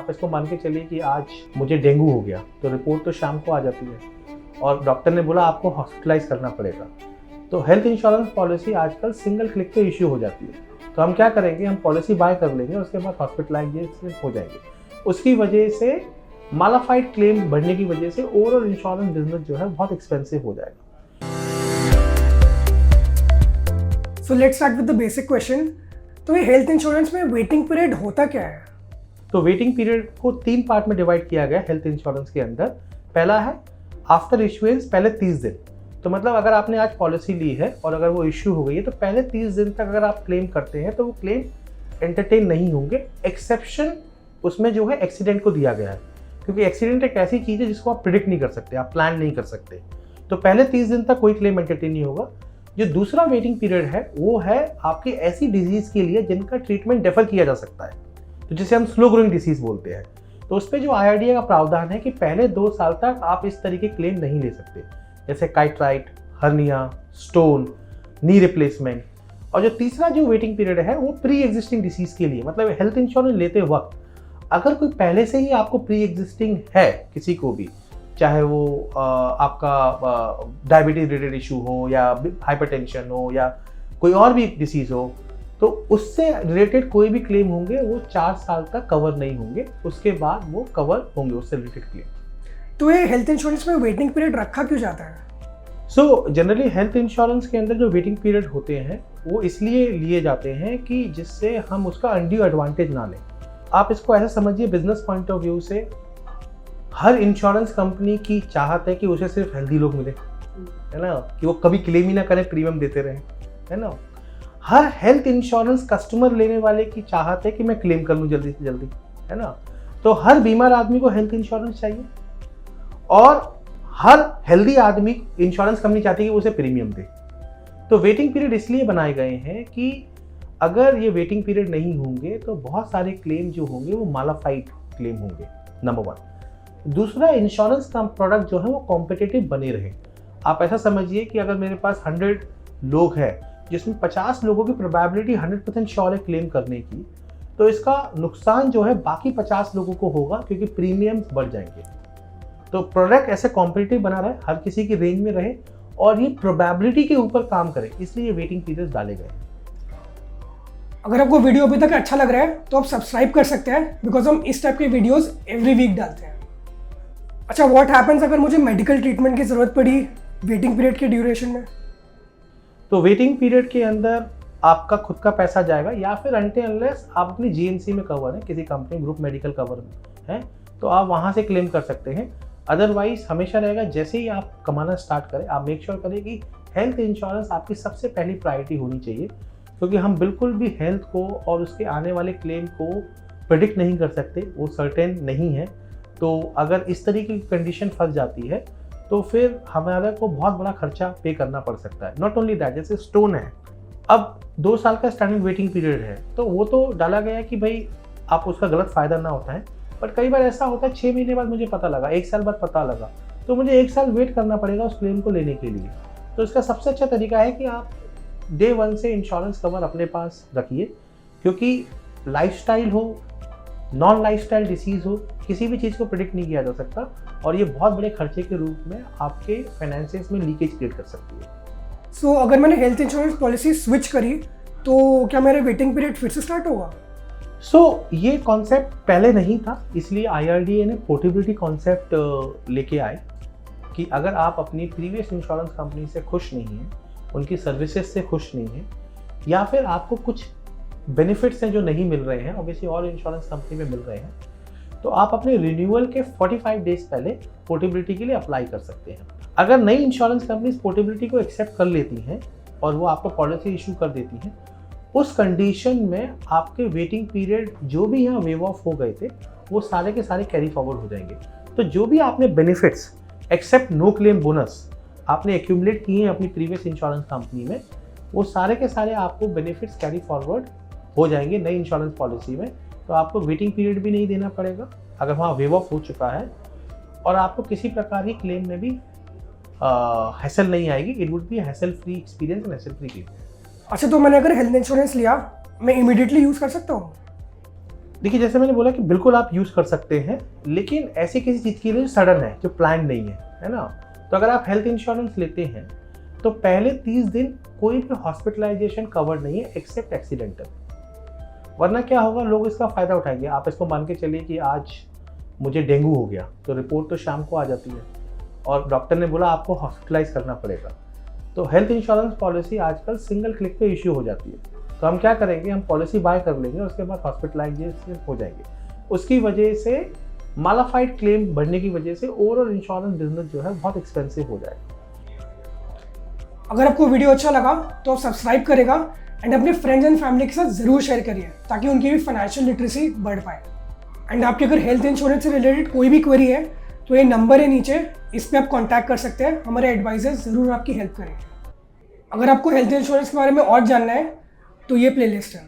आप इसको मान के चलिए कि आज मुझे डेंगू हो गया तो रिपोर्ट तो शाम को आ जाती है और डॉक्टर ने बोला आपको हॉस्पिटलाइज करना पड़ेगा। तो हेल्थ इंश्योरेंस पॉलिसी आजकल सिंगल क्लिक पे इश्यू हो जाती है। तो हम क्या करेंगे, हम पॉलिसी बाय कर लेंगे, उसके बाद हॉस्पिटलाइजेशन हो जाएंगे। उसकी वजह से मालाफाइड क्लेम बढ़ने की वजह से ओवरऑल इंश्योरेंस बिजनेस जो है बहुत एक्सपेंसिव हो जाएगा। So let's start with the basic question. तो ये हेल्थ इंश्योरेंस में वेटिंग पीरियड होता क्या है? तो वेटिंग पीरियड को 3 पार्ट में डिवाइड किया गया हेल्थ इंश्योरेंस के अंदर। पहला है आफ्टर इशुएंस, पहले 30 दिन। तो मतलब अगर आपने आज पॉलिसी ली है और अगर वो इश्यू हो गई है तो पहले 30 दिन तक अगर आप क्लेम करते हैं तो वो क्लेम एंटरटेन नहीं होंगे। एक्सेप्शन उसमें जो है एक्सीडेंट को दिया गया है, क्योंकि एक्सीडेंट एक ऐसी चीज़ है जिसको आप प्रिडिक्ट नहीं कर सकते, आप प्लान नहीं कर सकते। तो पहले 30 दिन तक कोई क्लेम एंटरटेन नहीं होगा। जो दूसरा वेटिंग पीरियड है वो है आपकी ऐसी डिजीज़ के लिए जिनका ट्रीटमेंट डेफर किया जा सकता है, तो जिसे हम स्लो ग्रोइंग डिसीज़ बोलते हैं। तो उस पर जो IRDA का प्रावधान है कि पहले 2 साल तक आप इस तरीके क्लेम नहीं ले सकते, जैसे काइट्राइट, हर्निया, स्टोन, नी रिप्लेसमेंट। और जो तीसरा जो वेटिंग पीरियड है वो प्री एग्जिस्टिंग डिसीज़ के लिए, मतलब हेल्थ इंश्योरेंस लेते वक्त अगर कोई पहले से ही आपको प्री एग्जिस्टिंग है किसी को भी, चाहे वो आपका डायबिटीज रिलेटेड इशू हो या हाइपरटेंशन हो या कोई और भी डिसीज़ हो, तो उससे रिलेटेड कोई भी क्लेम होंगे वो 4 साल तक कवर नहीं होंगे, उसके बाद वो कवर होंगे उससे रिलेटेड क्लेम। तो ये हेल्थ इंश्योरेंस में वेटिंग पीरियड रखा क्यों जाता है? सो जनरली हेल्थ इंश्योरेंस के अंदर जो वेटिंग पीरियड होते हैं वो इसलिए लिए जाते हैं कि जिससे हम उसका अनड्यू एडवांटेज ना लें। आप इसको ऐसे समझिए, बिजनेस पॉइंट ऑफ व्यू से हर इंश्योरेंस कंपनी की चाहत है कि उसे सिर्फ हेल्दी लोग मिले, है ना, कि वो कभी क्लेम ही ना करें, प्रीमियम देते रहें, है ना। हर हेल्थ इंश्योरेंस कस्टमर लेने वाले की चाहत है कि मैं क्लेम कर लूँ जल्दी से जल्दी, है ना। तो हर बीमार आदमी को हेल्थ इंश्योरेंस चाहिए और हर हेल्दी आदमी इंश्योरेंस कंपनी चाहती है कि उसे प्रीमियम दे। तो वेटिंग पीरियड इसलिए बनाए गए हैं कि अगर ये वेटिंग पीरियड नहीं होंगे तो बहुत सारे क्लेम जो होंगे वो मालाफाइड क्लेम होंगे, नंबर 1। दूसरा, इंश्योरेंस का प्रोडक्ट जो है वो कॉम्पिटिटिव बने रहे। आप ऐसा समझिए कि अगर मेरे पास 100 लोग हैं जिसमें 50 लोगों की प्रोबेबिलिटी 100% श्योर है क्लेम करने की, तो इसका नुकसान जो है बाकी 50 लोगों को होगा क्योंकि प्रीमियम्स बढ़ जाएंगे। तो प्रोडक्ट ऐसे कॉम्पिटिटिव बना रहे, हर किसी की रेंज में रहे और ये प्रोबेबिलिटी के ऊपर काम करे, इसलिए वेटिंग पीरियड डाले गए। अगर आपको वीडियो अभी तक अच्छा लग रहा है तो आप सब्सक्राइब कर सकते हैं, बिकॉज हम इस टाइप के वीडियोस एवरी वीक डालते हैं। अच्छा, व्हाट हैपेंस अगर मुझे मेडिकल ट्रीटमेंट की ज़रूरत पड़ी वेटिंग पीरियड के ड्यूरेशन में? तो वेटिंग पीरियड के अंदर आपका खुद का पैसा जाएगा या फिर अनटिल अनलेस आप अपनी GNC में कवर है, किसी कंपनी ग्रुप मेडिकल कवर में है, तो आप वहाँ से क्लेम कर सकते हैं। अदरवाइज हमेशा रहेगा, जैसे ही आप कमाना स्टार्ट करें आप मेक श्योर करें कि हेल्थ इंश्योरेंस आपकी सबसे पहली प्रायोरिटी होनी चाहिए, क्योंकि हम बिल्कुल भी हेल्थ को और उसके आने वाले क्लेम को प्रेडिक्ट नहीं कर सकते, वो सर्टेन नहीं है। तो अगर इस तरीके की कंडीशन फंस जाती है तो फिर हमारे को बहुत बड़ा खर्चा पे करना पड़ सकता है। नॉट ओनली दैट, जैसे स्टोन है, अब 2 साल का स्टैंडर्ड वेटिंग पीरियड है तो वो तो डाला गया है कि भाई आप उसका गलत फ़ायदा ना उठाएं। बट कई बार ऐसा होता है 6 महीने बाद मुझे पता लगा, 1 साल बाद पता लगा, तो मुझे 1 साल वेट करना पड़ेगा उस क्लेम को लेने के लिए। तो इसका सबसे अच्छा तरीका है कि आप डे 1 से इंश्योरेंस कवर अपने पास रखिए, क्योंकि लाइफस्टाइल हो, नॉन लाइफस्टाइल डिसीज़ हो, किसी भी चीज़ को प्रिडिक्ट नहीं किया जा सकता और ये बहुत बड़े खर्चे के रूप में आपके फाइनेंसेस में लीकेज क्रिएट कर सकती है। सो अगर मैंने हेल्थ इंश्योरेंस पॉलिसी स्विच करी तो क्या मेरा वेटिंग पीरियड फिर से स्टार्ट होगा? ये कॉन्सेप्ट पहले नहीं था, इसलिए IRDA ने पोर्टेबिलिटी कॉन्सेप्ट लेके आए कि अगर आप अपनी प्रीवियस इंश्योरेंस कंपनी से खुश नहीं हैं, उनकी सर्विसेज से खुश नहीं हैं, या फिर आपको कुछ बेनिफिट्स हैं जो नहीं मिल रहे हैं और किसी और इंश्योरेंस कंपनी में मिल रहे हैं, तो आप अपने रिन्यूअल के 45 डेज पहले पोर्टेबिलिटी के लिए अप्लाई कर सकते हैं। अगर नई इंश्योरेंस कंपनीज पोर्टेबिलिटी को एक्सेप्ट कर लेती हैं और वो आपको पॉलिसी इशू कर देती हैं, उस कंडीशन में आपके वेटिंग पीरियड जो भी यहाँ वेव ऑफ हो गए थे वो सारे के सारे कैरी फॉरवर्ड हो जाएंगे। तो जो भी आपने benefits except no claim bonus आपने एक्यूमुलेट किए हैं अपनी प्रीवियस इंश्योरेंस कंपनी में, वो सारे के सारे आपको बेनिफिट्स कैरी फॉरवर्ड हो जाएंगे नई इंश्योरेंस पॉलिसी में। तो आपको वेटिंग पीरियड भी नहीं देना पड़ेगा अगर वहाँ वेव ऑफ हो चुका है, और आपको किसी प्रकार की क्लेम में भी हैसल नहीं आएगी। It would be hassle free experience and hassle free claim. अच्छा, तो मैंने अगर हेल्थ इंश्योरेंस लिया, मैं इमीडिएटली यूज़ कर सकता हूँ? देखिए, जैसे मैंने बोला कि बिल्कुल आप यूज़ कर सकते हैं, लेकिन ऐसी किसी चीज़ के लिए जो सडन है, जो प्लान नहीं है ना? तो अगर आप हेल्थ इंश्योरेंस लेते हैं तो पहले 30 दिन कोई भी हॉस्पिटलाइजेशन कवर नहीं है एक्सेप्ट एक्सीडेंटल। वरना क्या होगा, लोग इसका फ़ायदा उठाएंगे। आप इसको मान के चलिए कि आज मुझे डेंगू हो गया, तो रिपोर्ट तो शाम को आ जाती है और डॉक्टर ने बोला आपको हॉस्पिटलाइज करना पड़ेगा। तो हेल्थ इंश्योरेंस पॉलिसी आजकल सिंगल क्लिक पे इश्यू हो जाती है। तो हम क्या करेंगे, हम पॉलिसी बाय कर लेंगे, उसके बाद हॉस्पिटलाइजेशन हो जाएंगे। उसकी वजह से मालाफाइड क्लेम बढ़ने की वजह से ओवरऑल इंश्योरेंस बिजनेस जो है बहुत एक्सपेंसिव हो जाएगा। अगर आपको वीडियो अच्छा लगा तो आप सब्सक्राइब करेगा एंड अपने फ्रेंड्स एंड फैमिली के साथ ज़रूर शेयर करिए ताकि उनकी भी फाइनेंशियल लिटरेसी बढ़ पाए। एंड आपकी अगर हेल्थ इंश्योरेंस से रिलेटेड कोई भी क्वेरी है तो ये नंबर है नीचे, इस पर आप कॉन्टैक्ट कर सकते हैं। हमारे एडवाइजर्स ज़रूर आपकी हेल्प करेंगे। अगर आपको हेल्थ इंश्योरेंस के बारे में और जानना है तो ये प्लेलिस्ट है।